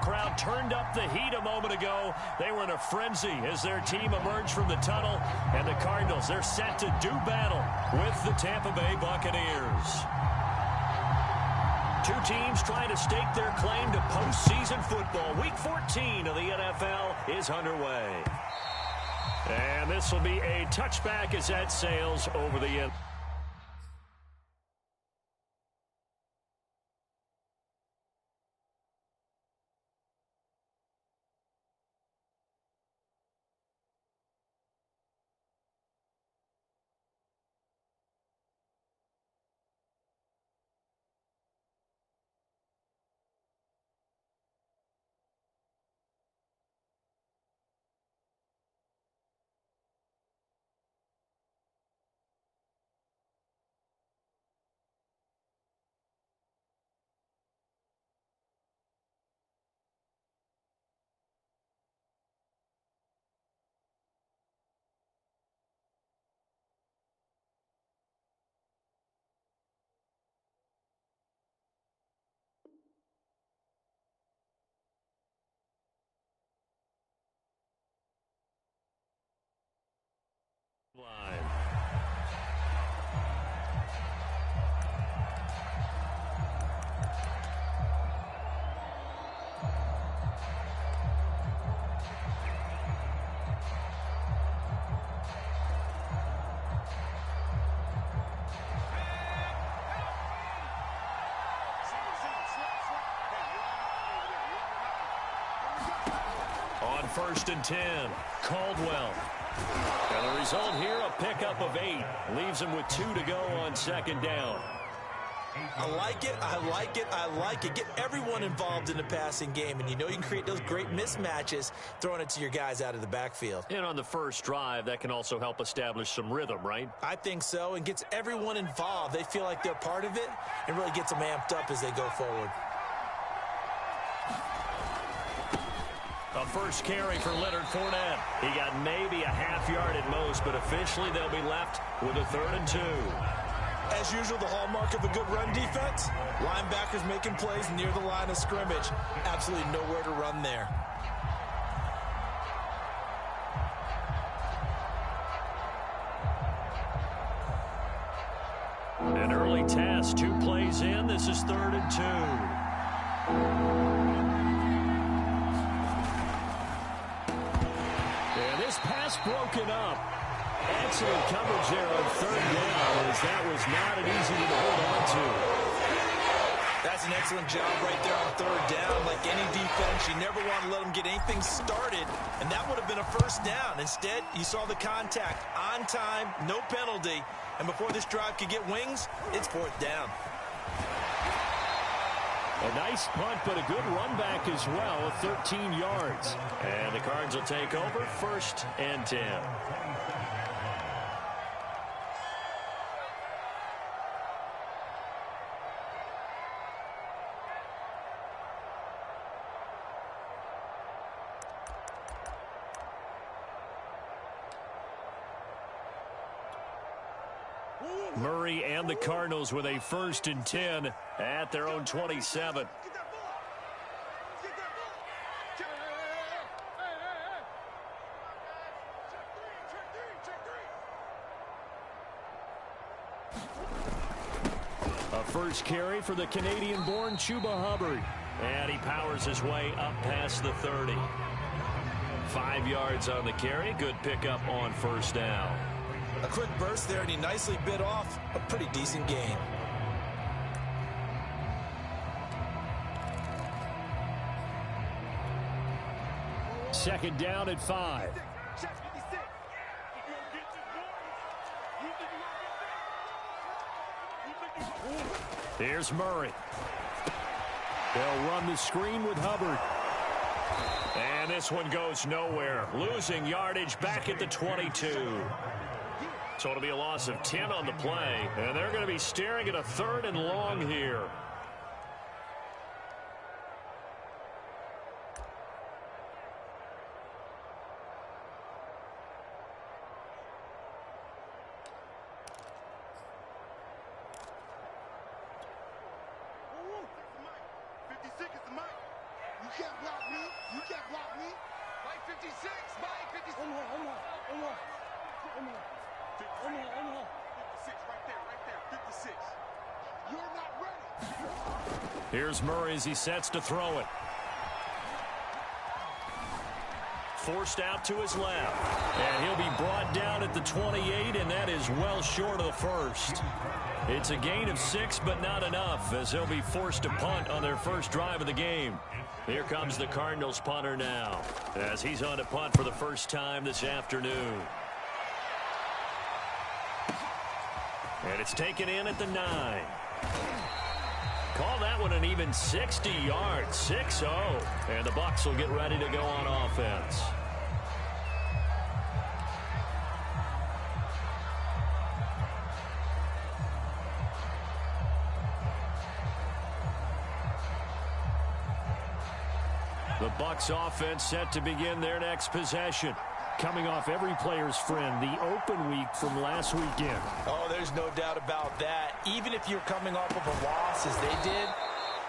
crowd turned up the heat a moment ago. They were in a frenzy as their team emerged from the tunnel. And the Cardinals, they're set to do battle with the Tampa Bay Buccaneers. Two teams trying to stake their claim to postseason football. Week 14 of the NFL is underway. And this will be a touchback as that sails over the end. Line. On 1st and 10, Caldwell. And the result here, a pickup of 8. Leaves him with 2 to go on 2nd down. I like it, I like it, I like it. Get everyone involved in the passing game, and you know you can create those great mismatches throwing it to your guys out of the backfield. And on the first drive, that can also help establish some rhythm, right? I think so, and gets everyone involved. They feel like they're part of it, and really gets them amped up as they go forward. A first carry for Leonard Fournette. He got maybe a half yard at most, but officially they'll be left with a 3rd and 2. As usual, the hallmark of a good run defense, linebackers making plays near the line of scrimmage. Absolutely nowhere to run there. An early test, 2 plays in. This is 3rd and 2. Pass broken up. Excellent coverage there on 3rd down, as that was not an easy one to hold on to. That's an excellent job right there on 3rd down. Like any defense, you never want to let them get anything started, and that would have been a 1st down. Instead, you saw the contact on time, no penalty, and before this drive could get wings, it's 4th down. A nice punt, but a good run back as well, 13 yards. And the Cards will take over 1st and 10. Murray and the Cardinals with a 1st and 10 at their own 27. A first carry for the Canadian-born Chuba Hubbard. And he powers his way up past the 30. 5 yards on the carry. Good pickup on 1st down. A quick burst there, and he nicely bit off a pretty decent gain. Second down at 5. Here's Murray. They'll run the screen with Hubbard. And this one goes nowhere. Losing yardage back at the 22. So it'll be a loss of 10 on the play. And they're going to be staring at a 3rd and long here. You can't block me. You can't block me. Mike 56. Mike 56. Omar. 56 right there. 56. You're not ready. Here's Murray as he sets to throw it. Forced out to his left. And he'll be brought down at the 28, and that is well short of the first. It's a gain of 6, but not enough, as they'll be forced to punt on their first drive of the game. Here comes the Cardinals punter now, as he's on to punt for the first time this afternoon. And it's taken in at the 9. Call that one an even 60 yards, 6-0. And the Bucs will get ready to go on offense. The Bucs offense set to begin their next possession. Coming off every player's friend, the open week from last weekend. Oh, there's no doubt about that. Even if you're coming off of a loss as they did,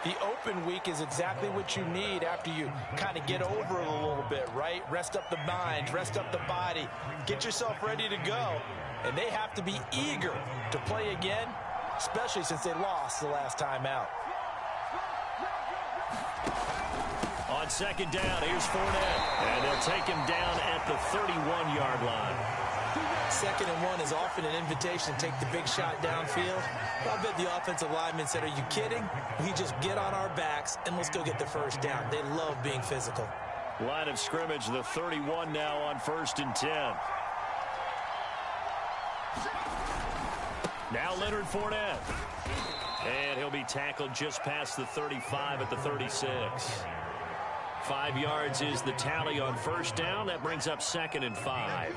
the open week is exactly what you need after you kind of get over it a little bit, right? Rest up the mind, rest up the body, get yourself ready to go. And they have to be eager to play again, especially since they lost the last time out. On second down, here's Fournette, and they'll take him down at the 31-yard line. 2nd and 1 is often an invitation to take the big shot downfield. I bet the offensive lineman said, are you kidding? We just get on our backs and let's go get the first down. They love being physical. Line of scrimmage, the 31 now on 1st and 10. Now Leonard Fournette. And he'll be tackled just past the 35 at the 36. 5 yards is the tally on first down. That brings up 2nd and 5.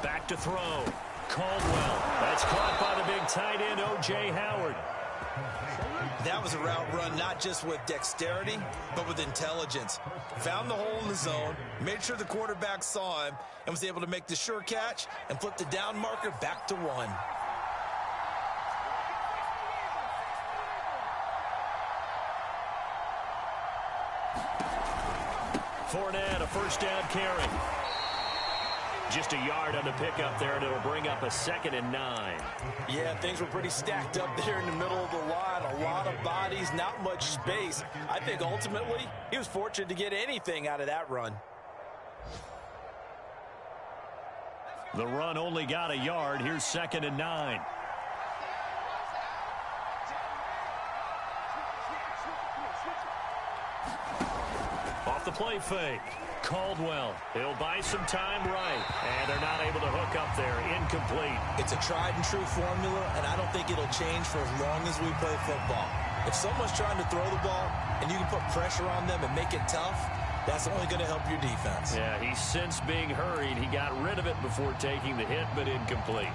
Back to throw. Caldwell. That's caught by the big tight end, O.J. Howard. That was a route run not just with dexterity, but with intelligence. Found the hole in the zone, made sure the quarterback saw him, and was able to make the sure catch and flip the down marker back to 1. Fournette, a first down carry. Just a yard on the pickup there, and it'll bring up a 2nd and 9. Yeah, things were pretty stacked up there in the middle of the line. A lot of bodies, not much space. I think ultimately he was fortunate to get anything out of that run. The run only got a yard. Here's 2nd and 9. Off the play fake. Caldwell, he'll buy some time right, and they're not able to hook up there. Incomplete. It's a tried and true formula, and I don't think it'll change for as long as we play football. If someone's trying to throw the ball and you can put pressure on them and make it tough, that's only going to help your defense. Yeah, he's since being hurried. He got rid of it before taking the hit, but incomplete.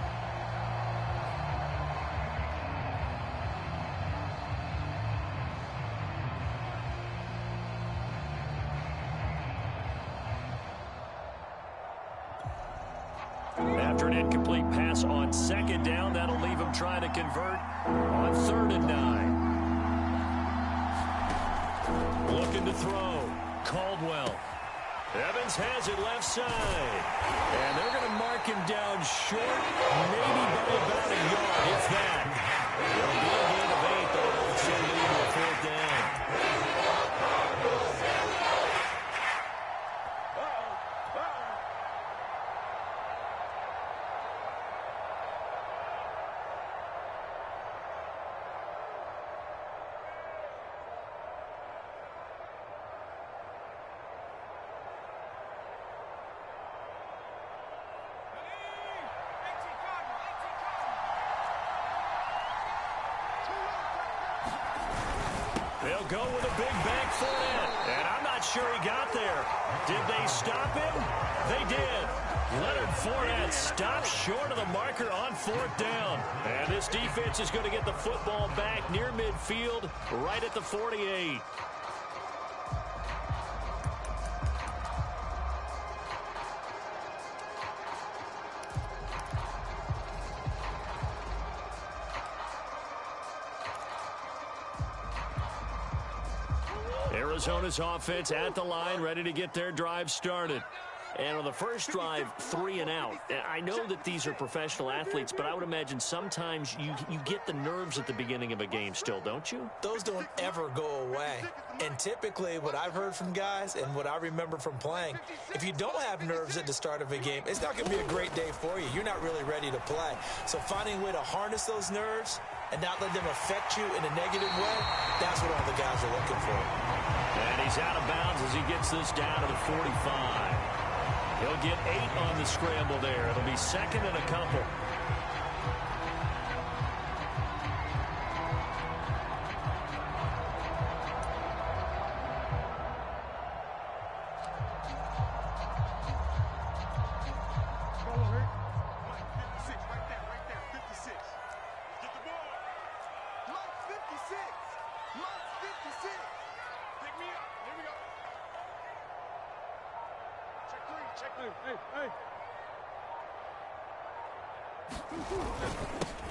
After an incomplete pass on 2nd down, that'll leave him trying to convert on 3rd and 9. Looking to throw. Caldwell. Evans has it left side. And they're going to mark him down short, maybe by about a yard, if that. It'll be a gain of 8, though. It'll send him to a 4th down. They'll go with a big bank Fournette. And I'm not not sure he got there. Did they stop him? They did. Leonard Fournette stopped short of the marker on 4th down. And this defense is going to get the football back near midfield, right at the 48. Arizona's offense at the line, ready to get their drive started. And on the first drive, 3 and out. I know that these are professional athletes, but I would imagine sometimes you get the nerves at the beginning of a game still, don't you? Those don't ever go away. And typically what I've heard from guys and what I remember from playing, if you don't have nerves at the start of a game, it's not going to be a great day for you. You're not really ready to play. So finding a way to harness those nerves and not let them affect you in a negative way, that's what all the guys are looking for. And he's out of bounds as he gets this down to the 45. He'll get 8 on the scramble there. It'll be 2nd and a couple.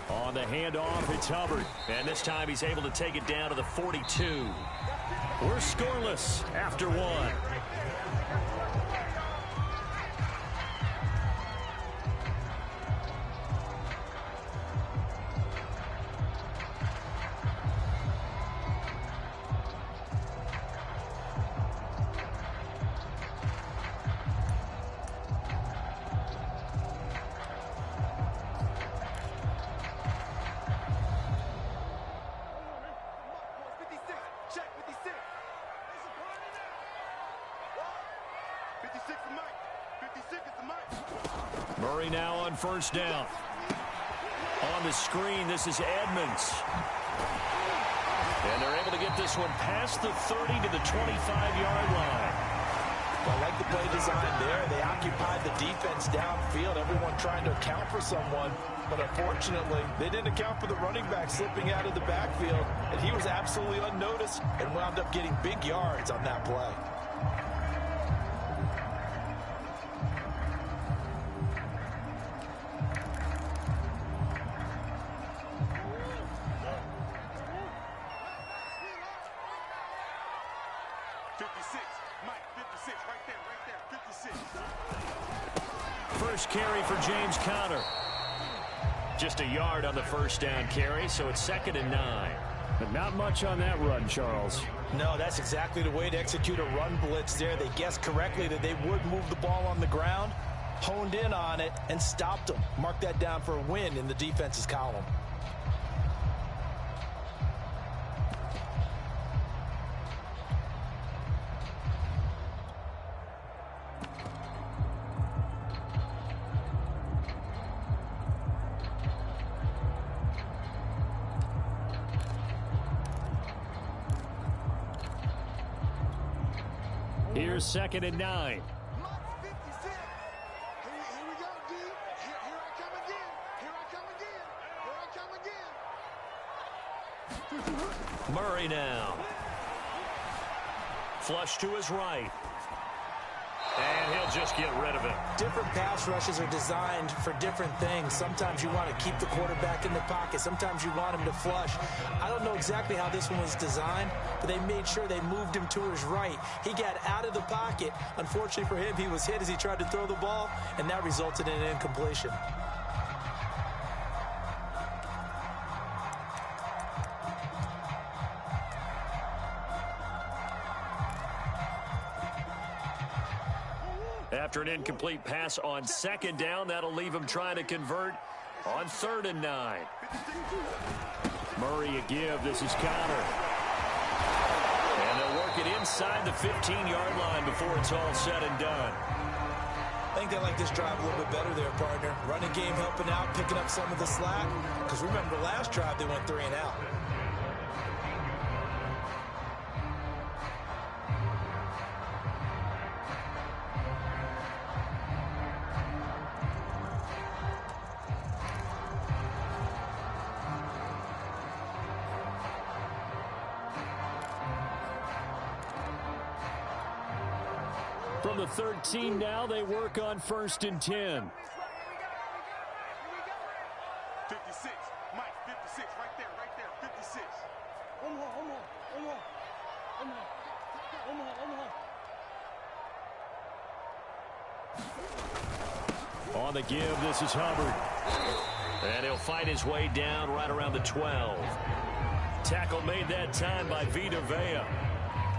On the handoff, it's Hubbard. And this time he's able to take it down to the 42. We're scoreless after 1. Murray now on 1st down. On the screen, this is Edmonds. And they're able to get this one past the 30 to the 25-yard line. I like the play design there. They occupied the defense downfield, everyone trying to account for someone. But unfortunately, they didn't account for the running back slipping out of the backfield. And he was absolutely unnoticed and wound up getting big yards on that play. First carry for James Conner. Just a yard on the 1st down carry, so it's 2nd and 9. But not much on that run, Charles. No, that's exactly the way to execute a run blitz there. They guessed correctly that they would move the ball on the ground, honed in on it, and stopped them. Mark that down for a win in the defense's column. Here's 2nd and 9. Here we go, D. Here I come again. Here I come again. Murray now. Flush to his right. And he'll just get rid of it. Different pass rushes are designed for different things. Sometimes you want to keep the quarterback in the pocket. Sometimes you want him to flush. I don't know exactly how this one was designed, but they made sure they moved him to his right. He got out of the pocket. Unfortunately for him, he was hit as he tried to throw the ball, and that resulted in an incompletion. After an incomplete pass on 2nd down, that'll leave him trying to convert on 3rd and 9. Murray a give. This is Conner. And they'll work it inside the 15-yard line before it's all said and done. I think they like this drive a little bit better there, partner. Running game helping out, picking up some of the slack. Because remember, the last drive they went 3 and out. From the 13 now, they work on 1st and 10. 56. Mike, 56. Right there, 56. On the give, this is Hubbard. And he'll fight his way down right around the 12. Tackle made that time by Vita Vea.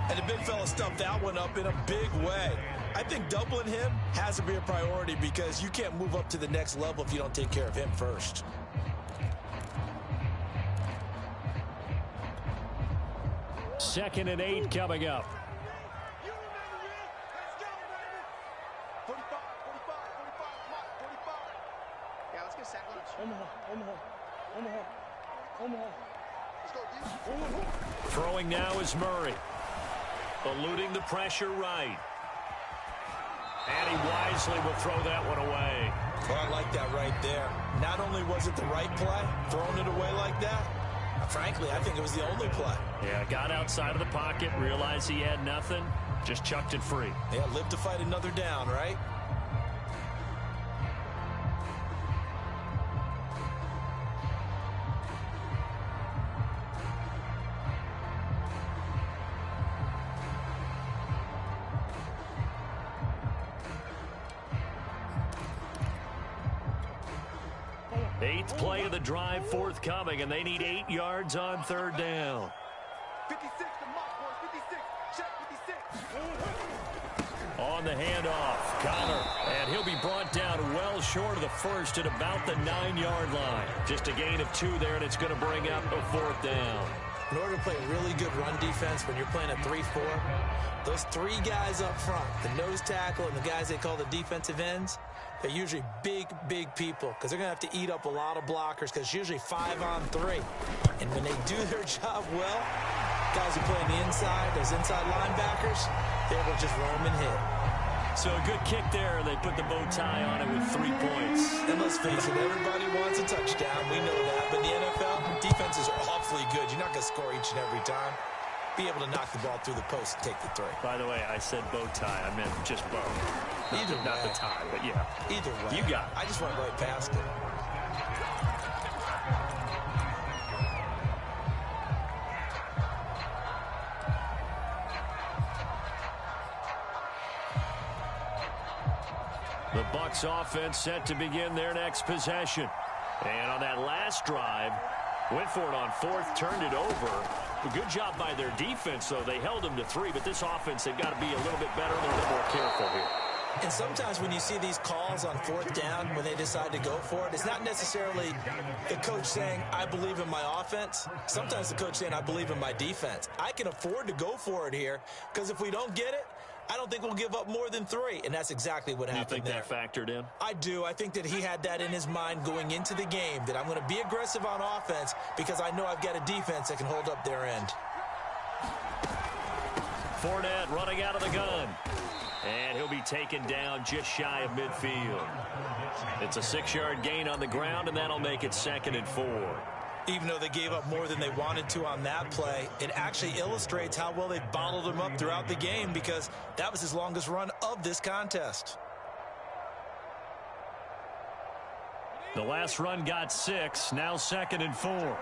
And the big fella stuffed that one up in a big way. I think doubling him has to be a priority because you can't move up to the next level if you don't take care of him first. Second and 8 coming up. 45. Yeah, let's get sacked. Omaha. Let's go, D. Throwing now is Murray. Eluding the pressure right. And he wisely will throw that one away. Well, I like that right there. Not only was it the right play, throwing it away like that, frankly, I think it was the only play. Yeah, got outside of the pocket, realized he had nothing, just chucked it free. Yeah, live to fight another down, right? Eighth play of the drive forthcoming, and they need 8 yards on 3rd down. 56 to Mike, boys. 56. Check 56. On the handoff, Connor, and he'll be brought down well short of the first at about the 9-yard line. Just a gain of 2 there, and it's going to bring up a 4th down. In order to play really good run defense when you're playing a 3-4, those 3 guys up front, the nose tackle and the guys they call the defensive ends, they're usually big people because they're going to have to eat up a lot of blockers because it's usually 5 on 3. And when they do their job well, guys who play on the inside, those inside linebackers, they're able to just roam and hit. So a good kick there, and they put the bow tie on it with 3 points. And let's face it, everybody wants a touchdown. We know that. But in the NFL, defenses are awfully good. You're not going to score each and every time. Be able to knock the ball through the post and take the 3. By the way, I said bow tie. I meant just bow. Either way. Not the tie, but yeah. Either way. You got it. I just went right past it. The Bucs offense set to begin their next possession. And on that last drive, went for it on 4th, turned it over. A good job by their defense, though. They held them to 3, but this offense, they've got to be a little bit better and a little more careful here. And sometimes when you see these calls on 4th down, when they decide to go for it, it's not necessarily the coach saying, I believe in my offense. Sometimes the coach saying, I believe in my defense. I can afford to go for it here because if we don't get it, I don't think we'll give up more than 3, and that's exactly what happened there. You think that factored in? I do. I think that he had that in his mind going into the game, that I'm going to be aggressive on offense because I know I've got a defense that can hold up their end. Fournette running out of the gun. And he'll be taken down just shy of midfield. It's a 6-yard gain on the ground, and that'll make it 2nd and 4. Even though they gave up more than they wanted to on that play, it actually illustrates how well they bottled him up throughout the game because that was his longest run of this contest. The last run got 6, now 2nd and 4.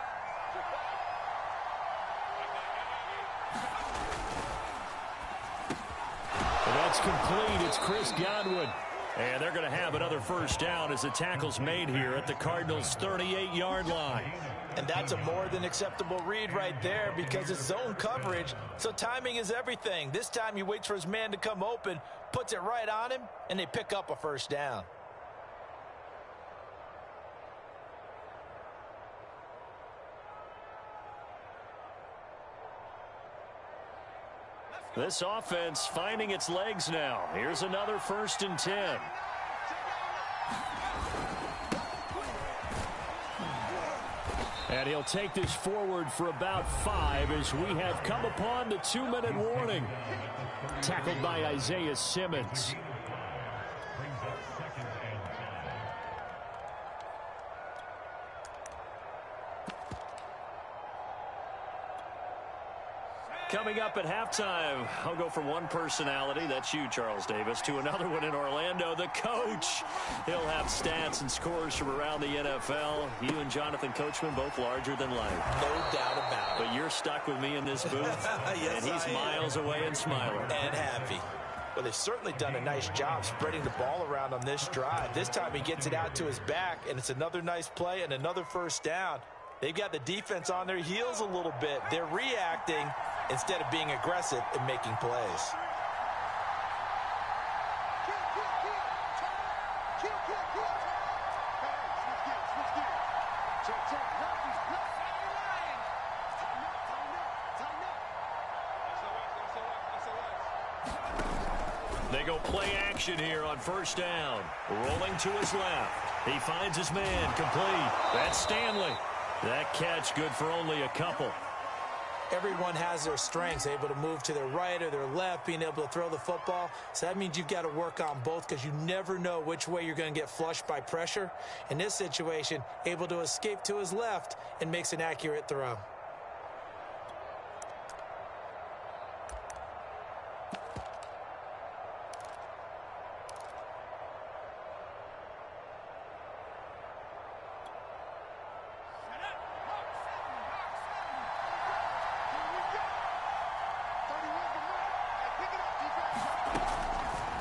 That's complete. It's Chris Godwin. And they're going to have another 1st down as the tackle's made here at the Cardinals' 38-yard line. And that's a more than acceptable read right there because it's zone coverage, so timing is everything. This time he waits for his man to come open, puts it right on him, and they pick up a 1st down. This offense finding its legs now. Here's another 1st and 10. And he'll take this forward for about 5 as we have come upon the 2-minute warning. Tackled by Isaiah Simmons. Coming up at halftime, I'll go from one personality, that's you, Charles Davis, to another one in Orlando, the coach. He'll have stats and scores from around the NFL. You and Jonathan Coachman, both larger than life. No doubt about it. But you're stuck with me in this booth, yes, and he's miles away and smiling. And happy. Well, they've certainly done a nice job spreading the ball around on this drive. This time he gets it out to his back, and it's another nice play and another first down. They've got the defense on their heels a little bit. They're reacting instead of being aggressive and making plays. They go play action here on first down. Rolling to his left. He finds his man complete. That's Stanley. That catch good for only a couple. Everyone has their strengths, able to move to their right or their left, being able to throw the football. So that means you've got to work on both because you never know which way you're going to get flushed by pressure. In this situation, able to escape to his left and makes an accurate throw.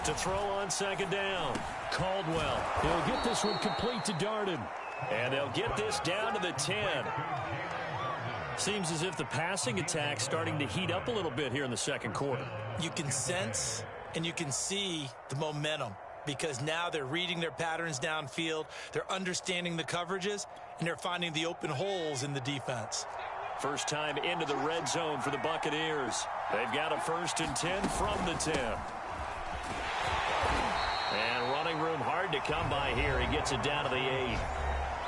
To throw on second down, Caldwell. He'll get this one complete to Darden. And they'll get this down to the 10. Seems as if the passing attack's starting to heat up a little bit here in the second quarter. You can sense and you can see the momentum because now they're reading their patterns downfield, they're understanding the coverages, and they're finding the open holes in the defense. First time into the red zone for the Buccaneers. They've got a 1st and 10 from the 10. And running room hard to come by here. He gets it down to the 8.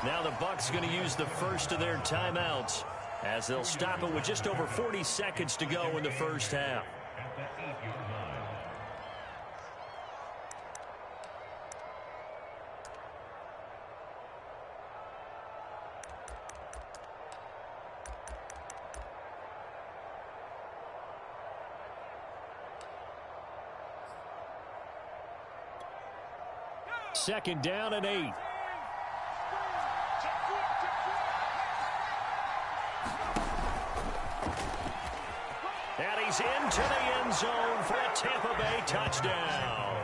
Now the Bucs going to use the first of their timeouts as they'll stop it with just over 40 seconds to go in the first half. Second down and 8. And he's into the end zone for a Tampa Bay touchdown.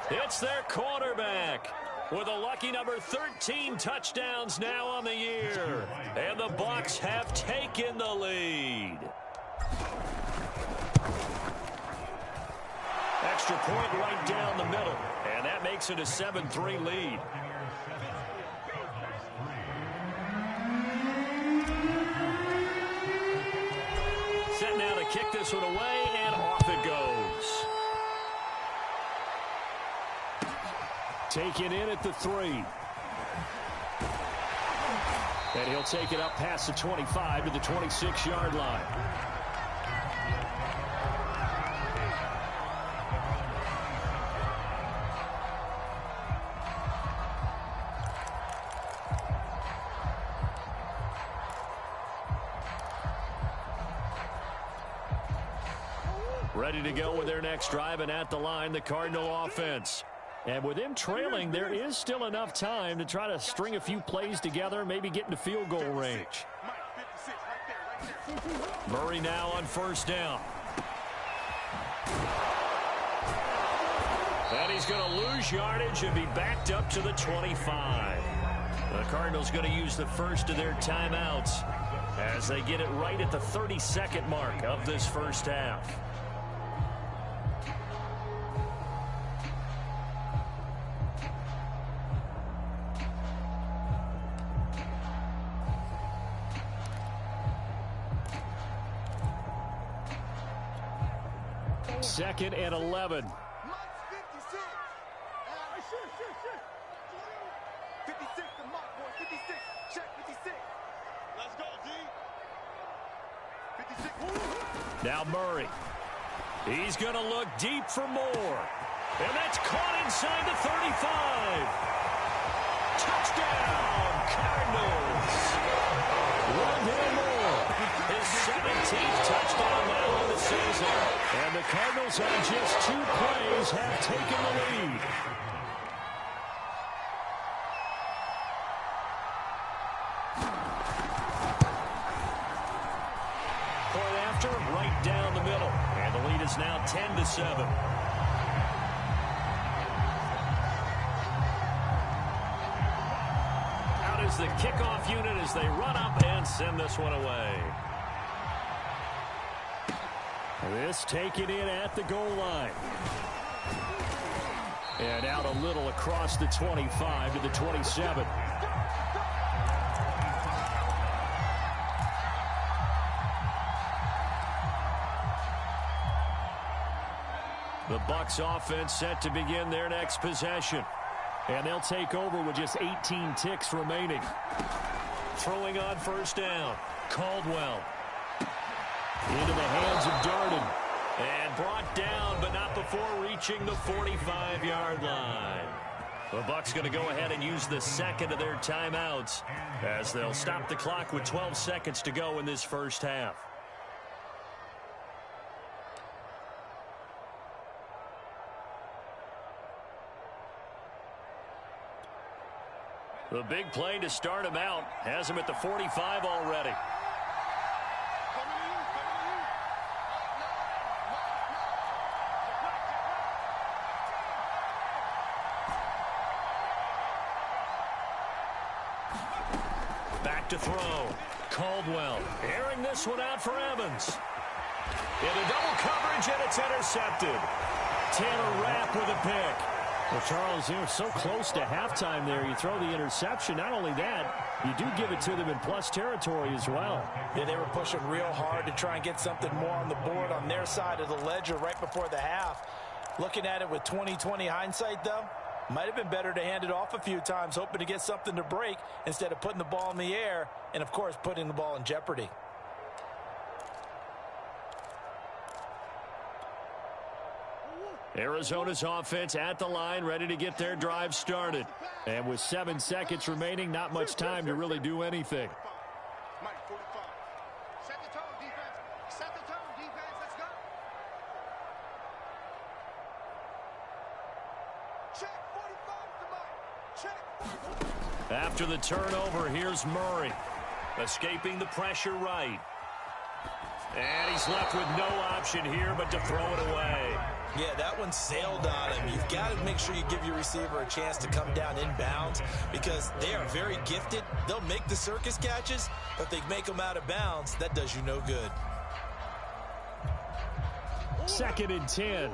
It's their quarterback with a lucky number 13 touchdowns now on the year. And the Bucs have taken the lead. Extra point right down the middle. And that makes it a 7-3 lead. Set now to kick this one away, and off it goes. Taken in at the 3. And he'll take it up past the 25 to the 26-yard line. Ready to go with their next drive, and at the line, the Cardinal offense. And with them trailing, there is still enough time to try to string a few plays together, maybe get into field goal range. Murray now on first down. And he's going to lose yardage and be backed up to the 25. The Cardinals going to use the first of their timeouts as they get it right at the 32nd mark of this first half. Second and 11. 56. 56 the mark, boy. 56. Check 56. Let's go, D. 56. Now Murray. He's going to look deep for more. And that's caught inside the 35. Touchdown, Cardinals. One more. his 17th touchdown now of the season. And the Cardinals on just 2 plays have taken the lead. Point after, right down the middle. And the lead is now 10-7. The kickoff unit as they run up and send this one away. This taken in at the goal line. And out a little across the 25 to the 27. The Bucs offense set to begin their next possession. And they'll take over with just 18 ticks remaining. Throwing on first down. Caldwell. Into the hands of Darden. And brought down, but not before reaching the 45-yard line. The Bucs going to go ahead and use the second of their timeouts as they'll stop the clock with 12 seconds to go in this first half. The big play to start him out has him at the 45 already. Back to throw. Caldwell airing this one out for Evans. Into double coverage, and it's intercepted. Taylor Rapp with a pick. Well, Charles, you're so close to halftime there. You throw the interception. Not only that, you do give it to them in plus territory as well. Yeah, they were pushing real hard to try and get something more on the board on their side of the ledger right before the half. Looking at it with 20/20 hindsight, though, might have been better to hand it off a few times, hoping to get something to break instead of putting the ball in the air and, of course, putting the ball in jeopardy. Arizona's offense at the line, ready to get their drive started. And with 7 seconds remaining, not much time to really do anything. Mike, 45. Set the tone, defense. Set the tone, defense. Let's go. Check 45 to Mike. Check 45. After the turnover, here's Murray. Escaping the pressure right. And he's left with no option here but to throw it away. Yeah, that one sailed on him. You've got to make sure you give your receiver a chance to come down inbounds because they are very gifted. They'll make the circus catches, but if they make them out of bounds, that does you no good. 2nd and 10.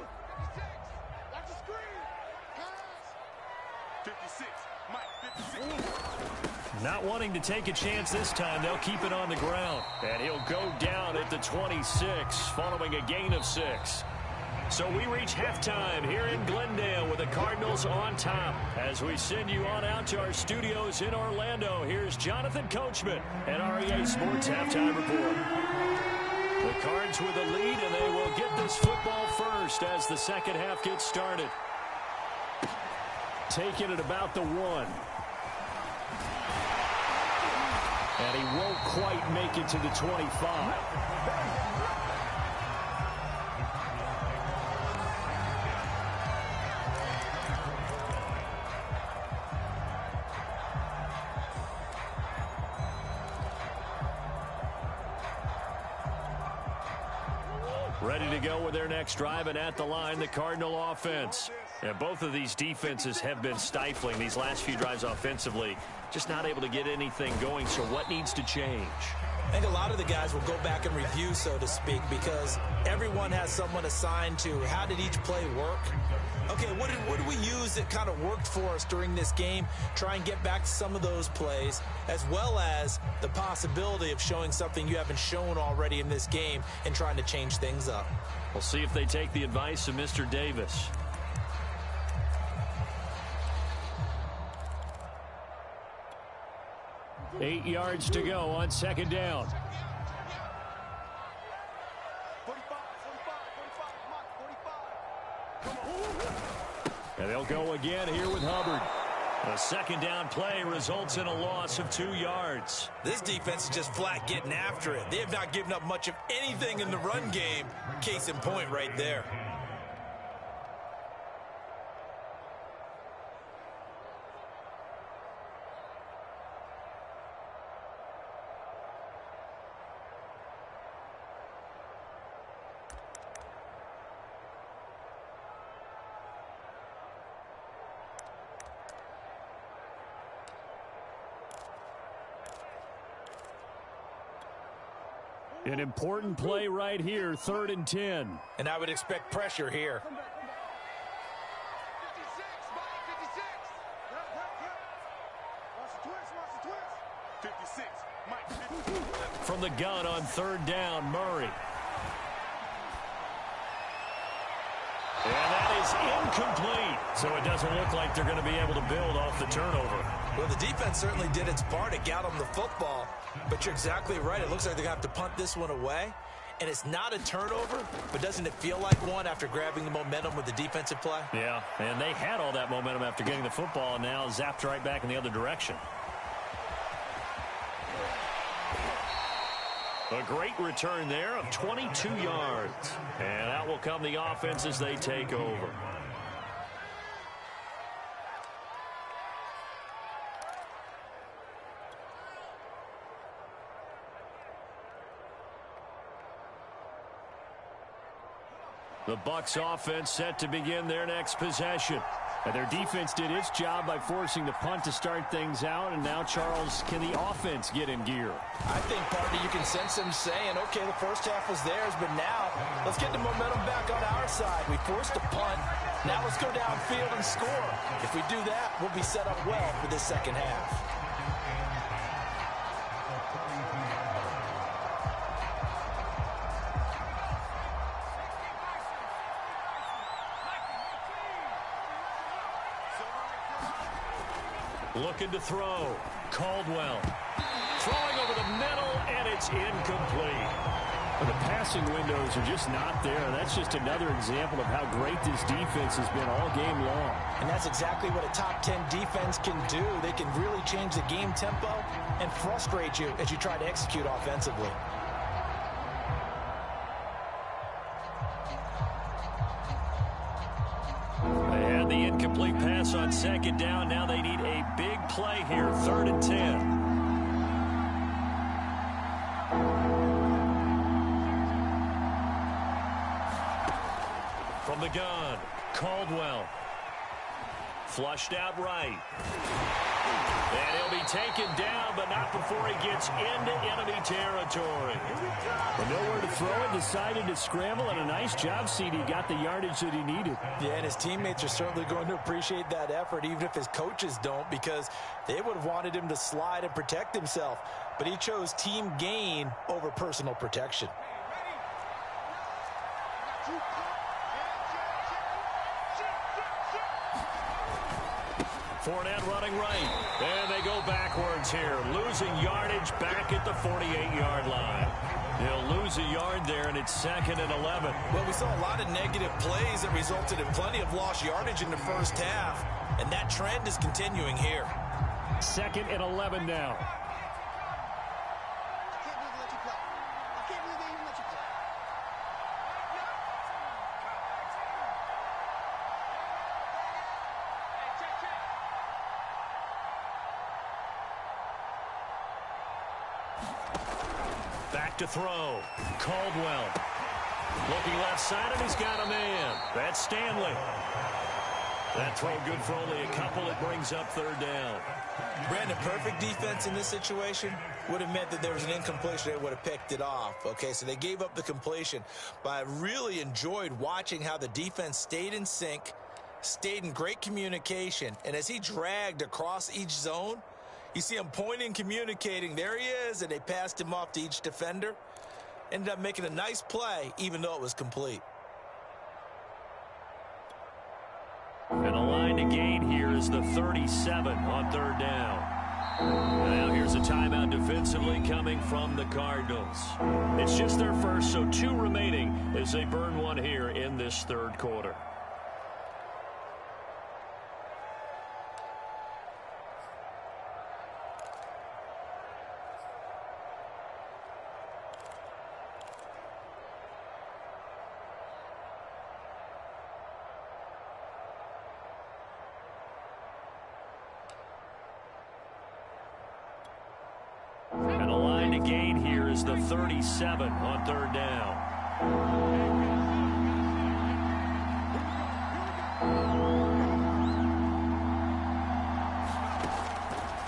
56. Mike, 56. Not wanting to take a chance this time, they'll keep it on the ground. And he'll go down at the 26, following a gain of 6. So we reach halftime here in Glendale with the Cardinals on top. As we send you on out to our studios in Orlando, here's Jonathan Coachman at REA Sports Halftime Report. The Cards with the lead, and they will get this football first as the second half gets started. Taking it about the 1. And he won't quite make it to the 25. Ready to go with their next drive, and at the line, the Cardinal offense. And both of these defenses have been stifling these last few drives offensively. Just not able to get anything going, so what needs to change? I think a lot of the guys will go back and review, so to speak, because everyone has someone assigned to how did each play work. Okay, what did we use that kind of worked for us during this game? Try and get back to some of those plays, as well as the possibility of showing something you haven't shown already in this game and trying to change things up. We'll see if they take the advice of Mr. Davis. Eight yards to go on second down. 45, 45, 45. And they'll go again here with Hubbard. A second down play results in a loss of 2 yards. This defense is just flat getting after it. They have not given up much of anything in the run game. Case in point right there. An important play right here, 3rd and 10. And I would expect pressure here. 56, Mike, 56. Watch the twist. 56, Mike. From the gun on 3rd down, Murray. And that is incomplete. So it doesn't look like they're going to be able to build off the turnover. Well, the defense certainly did its part to get them the football. But you're exactly right. It looks like they're going to have to punt this one away. And it's not a turnover, but doesn't it feel like one after grabbing the momentum with the defensive play? Yeah, and they had all that momentum after getting the football, and now zapped right back in the other direction. A great return there of 22 yards. And out will come the offense as they take over. The Bucs offense set to begin their next possession. And their defense did its job by forcing the punt to start things out. And now, Charles, can the offense get in gear? I think, partner, you can sense them saying, okay, the first half was theirs, but now let's get the momentum back on our side. We forced a punt. Now let's go downfield and score. If we do that, we'll be set up well for this second half. Looking to throw. Caldwell. Throwing over the middle, and it's incomplete. The passing windows are just not there. That's just another example of how great this defense has been all game long. And that's exactly what a top 10 defense can do. They can really change the game tempo and frustrate you as you try to execute offensively. They had the incomplete pass on second down. Now they need a big play here, 3rd and 10. From the gun, Caldwell. Flushed out right. And he'll be taken down, but not before he gets into enemy territory. With nowhere to throw it, decided to scramble, and a nice job, CD. Got the yardage that he needed. Yeah, and his teammates are certainly going to appreciate that effort, even if his coaches don't, because they would have wanted him to slide and protect himself. But he chose team gain over personal protection. Fournette running right. And they go backwards here. Losing yardage back at the 48-yard line. He'll lose a yard there, and it's 2nd and 11. Well, we saw a lot of negative plays that resulted in plenty of lost yardage in the first half, and that trend is continuing here. 2nd and 11 now. Back to throw. Caldwell. Looking left side, and he's got a man. That's Stanley. That throw good for only a couple. It brings up 3rd down. Brandon, perfect defense in this situation would have meant that there was an incompletion. They would have picked it off. Okay, so they gave up the completion. But I really enjoyed watching how the defense stayed in sync, stayed in great communication. And as he dragged across each zone, you see him pointing, communicating. There he is, and they passed him off to each defender. Ended up making a nice play, even though it was complete. And the line to gain here is the 37 on 3rd down. Now here's a timeout defensively coming from the Cardinals. It's just their first, so 2 remaining as they burn one here in this 3rd quarter. gain here is the 37 on third down.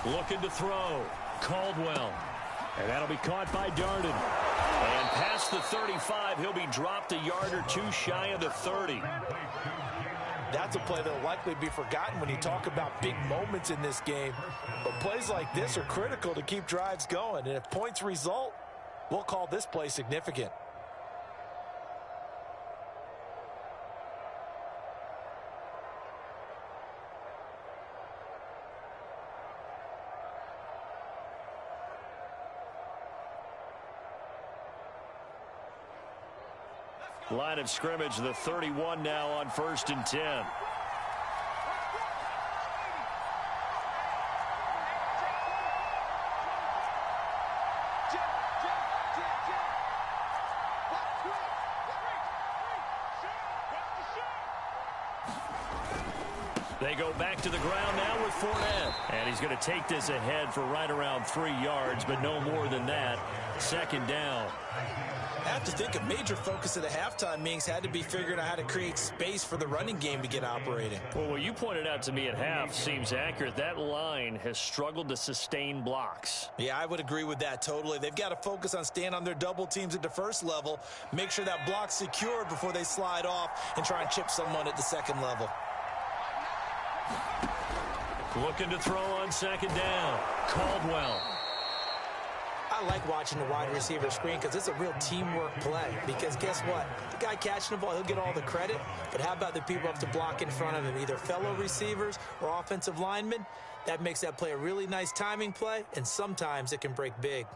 Looking to throw. Caldwell. And that'll be caught by Darden. And past the 35, he'll be dropped a yard or two shy of the 30. That's a play that will likely be forgotten when you talk about big moments in this game. But plays like this are critical to keep drives going. And if points result, we'll call this play significant. Line of scrimmage, the 31 now on 1st and 10. They go back to the ground now with Fournette. And he's going to take this ahead for right around 3 yards, but no more than that. 2nd down. I have to think a major focus of the halftime meetings had to be figuring out how to create space for the running game to get operating. Well, what you pointed out to me at half seems accurate. That line has struggled to sustain blocks. Yeah, I would agree with that totally. They've got to focus on staying on their double teams at the first level, make sure that block's secured before they slide off and try and chip someone at the second level. Looking to throw on 2nd down. Caldwell. I like watching the wide receiver screen because it's a real teamwork play. Because guess what? The guy catching the ball, he'll get all the credit. But how about the people up to block in front of him, either fellow receivers or offensive linemen? That makes that play a really nice timing play, and sometimes it can break big.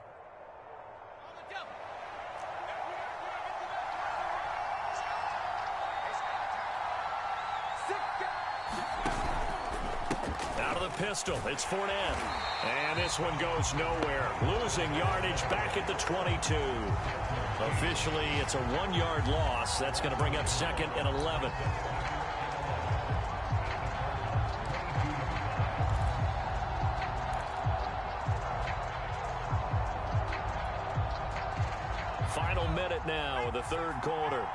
Pistol. It's Fournette. And this one goes nowhere. Losing yardage back at the 22. Officially, it's a 1-yard loss. That's going to bring up 2nd and 11. Final minute now of the 3rd quarter.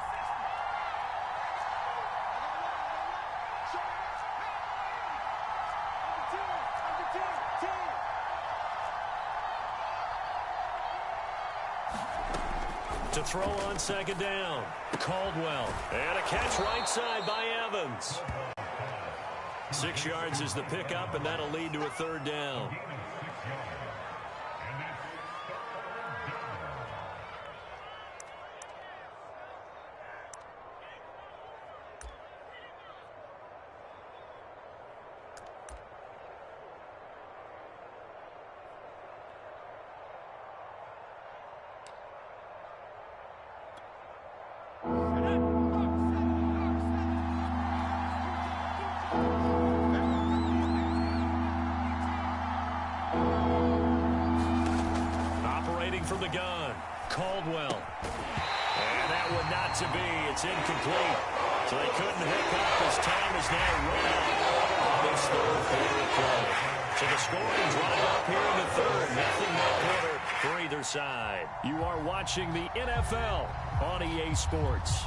To throw on 2nd down. Caldwell. And a catch right side by Evans. 6 yards is the pickup, and that'll lead to a 3rd down. From the gun, Caldwell. And that one not to be. It's incomplete. So they couldn't hook up as time is now run out on this 3rd quarter play. So the scoring drive up here in the 3rd. Nothing but quarter for either side. You are watching the NFL on EA Sports.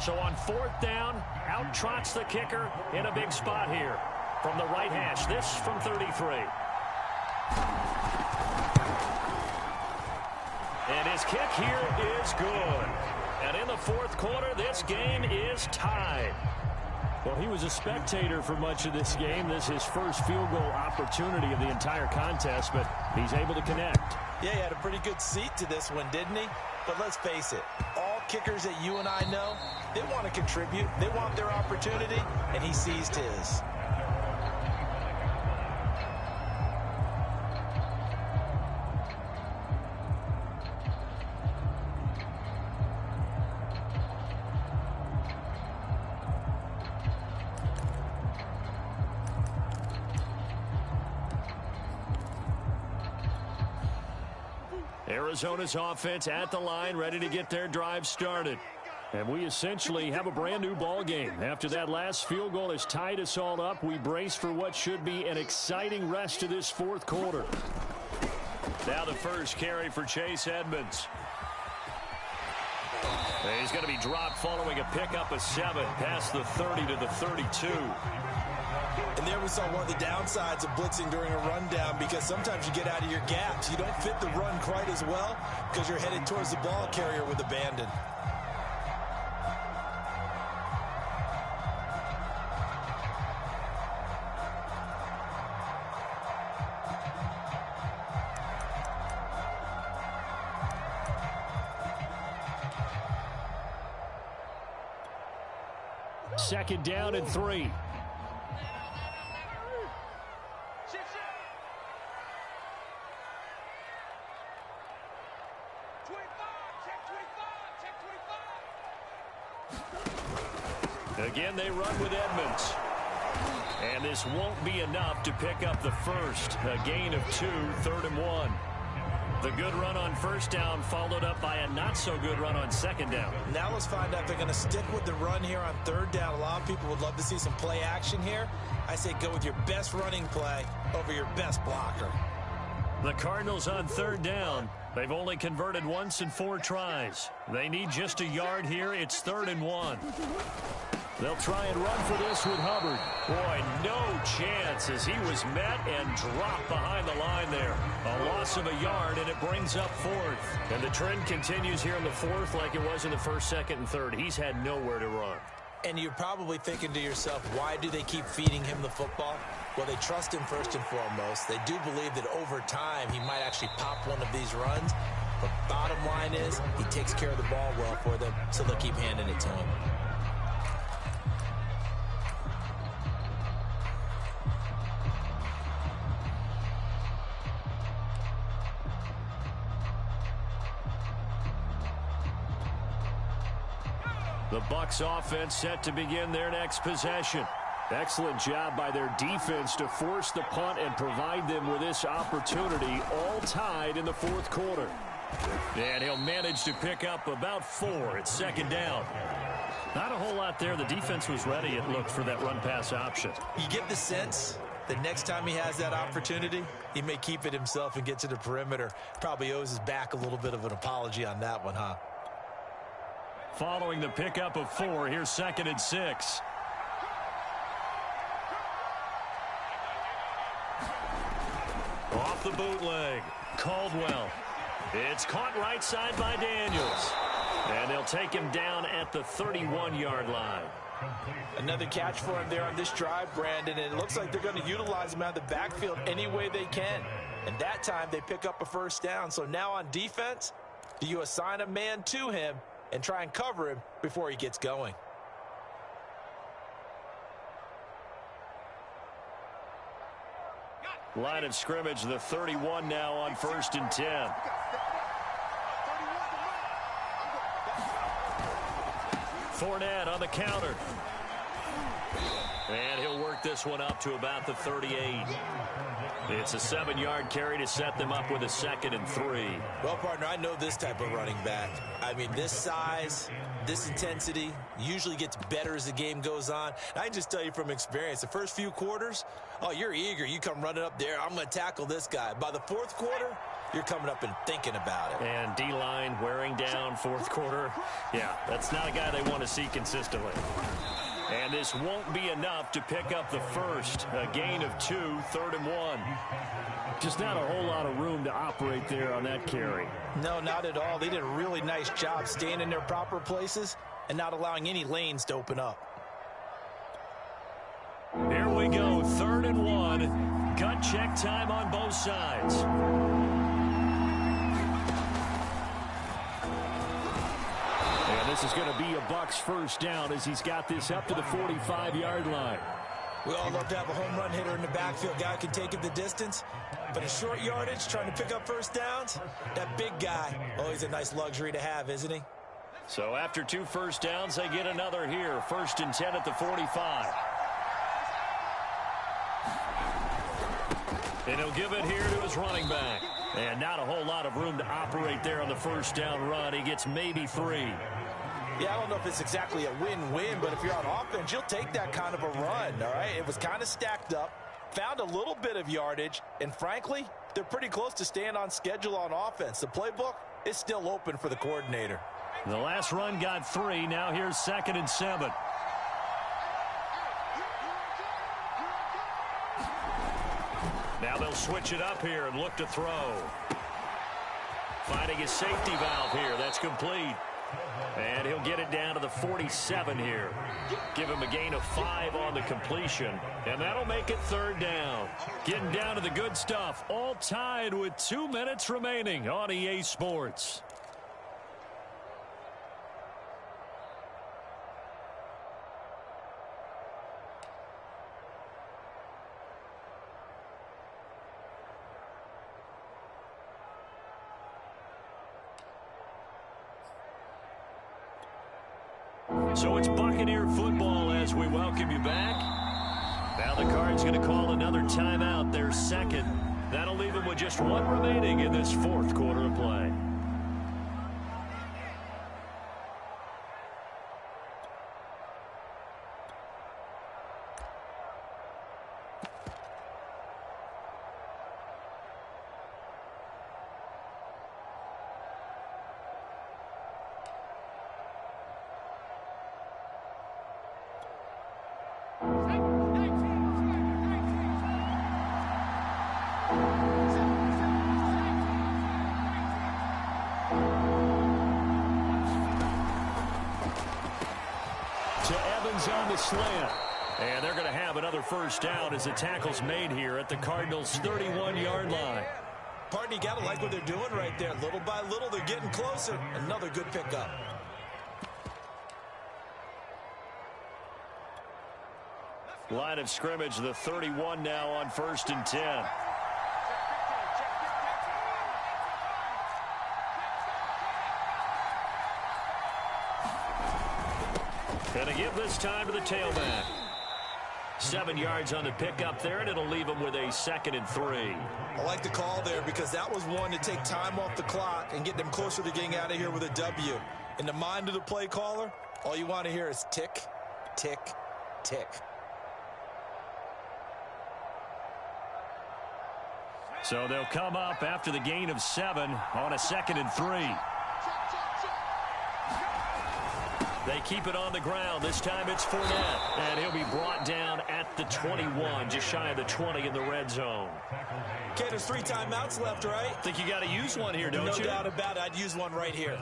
So on 4th down, out trots the kicker in a big spot here from the right hash. This from 33. And his kick here is good. And in the 4th quarter, this game is tied. Well, he was a spectator for much of this game. This is his first field goal opportunity of the entire contest, but he's able to connect. Yeah, he had a pretty good seat to this one, didn't he? But let's face it, all kickers that you and I know, they want to contribute. They want their opportunity, and he seized his. Arizona's offense at the line, ready to get their drive started. And we essentially have a brand new ball game. After that last field goal has tied us all up, we brace for what should be an exciting rest of this fourth quarter. Now the first carry for Chase Edmonds. He's going to be dropped following a pickup of 7 past the 30 to the 32. And there we saw one of the downsides of blitzing during a rundown, because sometimes you get out of your gaps. You don't fit the run quite as well because you're headed towards the ball carrier with abandon. Second down and 3. Again, they run with Edmonds. And this won't be enough to pick up the first. A gain of 2, 3rd and 1. The good run on first down followed up by a not-so-good run on second down. Now let's find out if they're going to stick with the run here on third down. A lot of people would love to see some play action here. I say go with your best running play over your best blocker. The Cardinals on third down. They've only converted once in 4 tries. They need just a yard here. It's 3rd and 1. They'll try and run for this with Hubbard. Boy, no chance as he was met and dropped behind the line there. A loss of a yard, and it brings up 4th. And the trend continues here in the 4th like it was in the 1st, 2nd, and 3rd. He's had nowhere to run. And you're probably thinking to yourself, why do they keep feeding him the football? Well, they trust him first and foremost. They do believe that over time he might actually pop one of these runs. But bottom line is he takes care of the ball well for them, so they'll keep handing it to him. The Bucs offense set to begin their next possession. Excellent job by their defense to force the punt and provide them with this opportunity, all tied in the 4th quarter. And he'll manage to pick up about 4 at second down. Not a whole lot there. The defense was ready, it looked, for that run-pass option. You get the sense that next time he has that opportunity, he may keep it himself and get to the perimeter. Probably owes his back a little bit of an apology on that one, huh? Following the pickup of 4, here's 2nd and 6. Off the bootleg, Caldwell. It's caught right side by Daniels. And they'll take him down at the 31-yard line. Another catch for him there on this drive, Brandon, and it looks like they're going to utilize him out of the backfield any way they can. And that time they pick up a first down. So now on defense, do you assign a man to him and try and cover him before he gets going? Line of scrimmage, the 31 now on 1st and 10. Fournette on the counter. And he'll work this one up to about the 38. It's a 7-yard carry to set them up with a 2nd and 3. Well, partner, I know this type of running back. I mean, this size, this intensity usually gets better as the game goes on. And I can just tell you from experience, the first few quarters, oh, you're eager. You come running up there, I'm going to tackle this guy. By the 4th quarter, you're coming up and thinking about it. And D-line wearing down 4th quarter. Yeah, that's not a guy they want to see consistently. And this won't be enough to pick up the first. A gain of 2, 3rd and 1. Just not a whole lot of room to operate there on that carry. No, not at all. They did a really nice job staying in their proper places and not allowing any lanes to open up. Here we go, 3rd and 1. Gut check time on both sides. And this is going to be a Bucs first down as he's got this up to the 45-yard line. We all love to have a home run hitter in the backfield. Guy can take it the distance. But a short yardage, trying to pick up first downs, that big guy, oh, he's a nice luxury to have, isn't he? So after 2 first downs, they get another here. 1st and 10 at the 45. And he'll give it here to his running back. And not a whole lot of room to operate there on the first down run. He gets maybe 3. Yeah, I don't know if it's exactly a win-win, but if you're on offense, you'll take that kind of a run, all right? It was kind of stacked up, found a little bit of yardage, and frankly, they're pretty close to staying on schedule on offense. The playbook is still open for the coordinator. The last run got 3. Now here's 2nd and 7. Now they'll switch it up here and look to throw. Finding his safety valve here. That's complete. And he'll get it down to the 47 here. Give him a gain of 5 on the completion. And that'll make it 3rd down. Getting down to the good stuff. All tied with 2 minutes remaining on EA Sports. So it's Buccaneer football as we welcome you back. Now the Cards going to call another timeout, their 2nd. That'll leave them with just 1 remaining in this 4th quarter of play. On the slant. And they're going to have another 1st down as the tackle's made here at the Cardinals' 31-yard line. Partner, you got to like what they're doing right there. Little by little, they're getting closer. Another good pickup. Line of scrimmage, the 31 now on 1st and 10. Going to give this time to the tailback. 7 yards on the pickup there, and it'll leave him with a 2nd and 3. I like the call there because that was one to take time off the clock and get them closer to getting out of here with a W. In the mind of the play caller, all you want to hear is tick, tick, tick. So they'll come up after the gain of 7 on a 2nd and 3. They keep it on the ground. This time it's Fournette. And he'll be brought down at the 21, just shy of the 20 in the red zone. Okay, there's 3 timeouts left, right? Think you got to use one here, don't you? No doubt about it. I'd use one right here.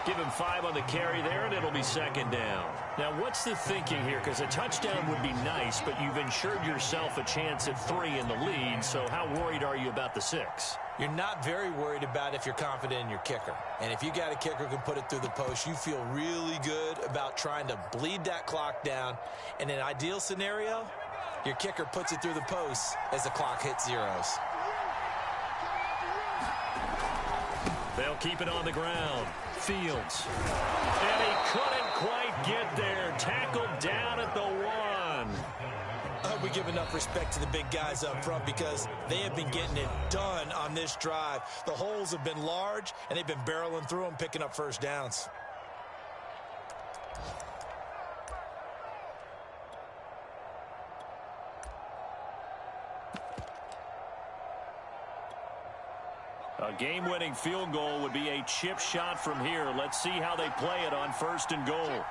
Give him 5 on the carry there, and it'll be 2nd down. Now, what's the thinking here? Because a touchdown would be nice, but you've ensured yourself a chance at 3 in the lead, so how worried are you about the 6? You're not very worried about if you're confident in your kicker. And if you got a kicker who can put it through the post, you feel really good about trying to bleed that clock down. In an ideal scenario, your kicker puts it through the post as the clock hits zeros. They'll keep it on the ground. Fields. And he couldn't quite get there. Tackled down at the 1. I hope we give enough respect to the big guys up front because they have been getting it done on this drive. The holes have been large, and they've been barreling through them, picking up 1st downs. A game-winning field goal would be a chip shot from here. Let's see how they play it on 1st and goal.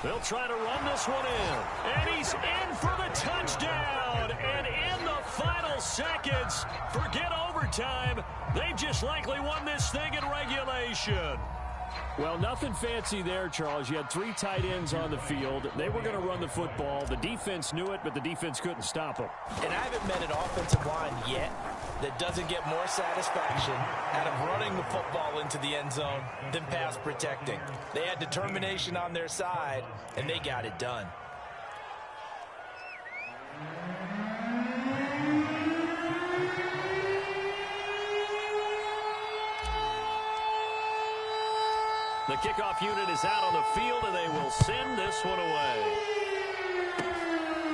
They'll try to run this one in. And he's in for the touchdown. And in the final seconds, forget overtime. They just likely won this thing in regulation. Well, nothing fancy there, Charles. You had 3 tight ends on the field. They were going to run the football. The defense knew it, but the defense couldn't stop them. And I haven't met an offensive line yet that doesn't get more satisfaction out of running the football into the end zone than pass protecting. They had determination on their side, and they got it done. The kickoff unit is out on the field, and they will send this one away.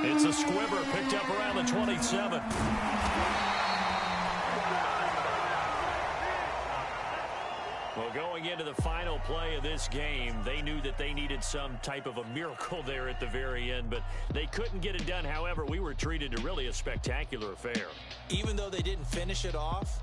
It's a squibber picked up around the 27. Well, going into the final play of this game, they knew that they needed some type of a miracle there at the very end, but they couldn't get it done. However, we were treated to really a spectacular affair. Even though they didn't finish it off,